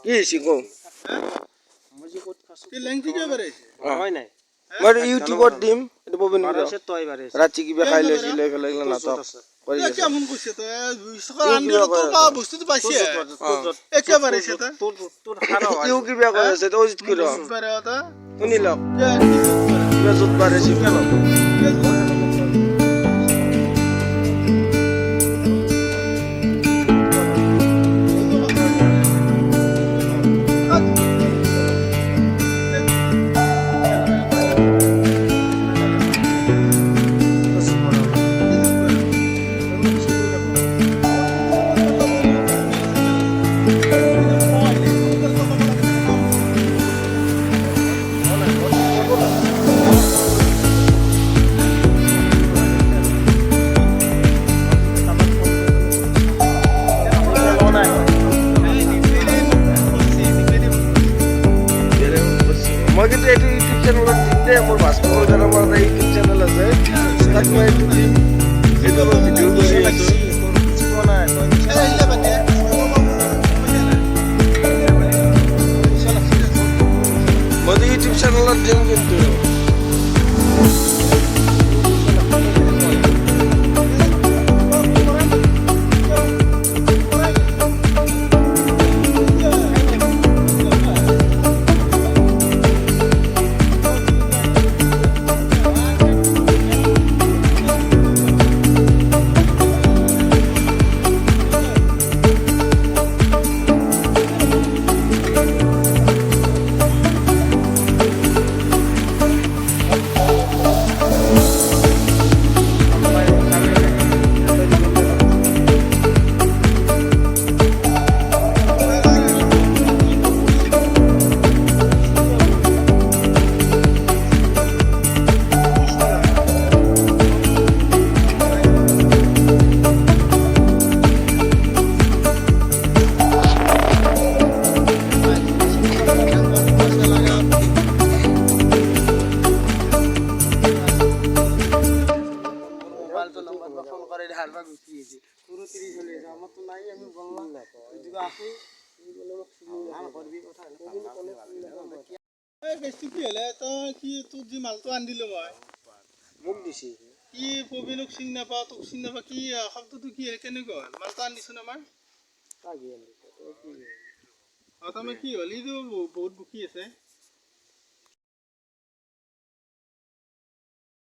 কি হৈছে কওঁ মই ইউটিউবত দিম এইটো প্ৰবীণ ৰাতি কিবা খাই লৈছিলে নাটক কিবা কৈ আছে অজিত খুড়ী শুনি লওক কিবা জোত বাঢ়ে চিন্তা লওক মই কিন্তু এইটো ইউটিউব চেনেলত দিম দেই মোৰ ভাস্কৰ মোৰ এটা ইউটিউব চেনেল আছে তাক মই এইটো দিম এইটো অলপ ভিডিঅ' কৰি আছোঁ মইতো ইউটিউব চেনেলত দিম কিন্তু বহুত বুকি আছে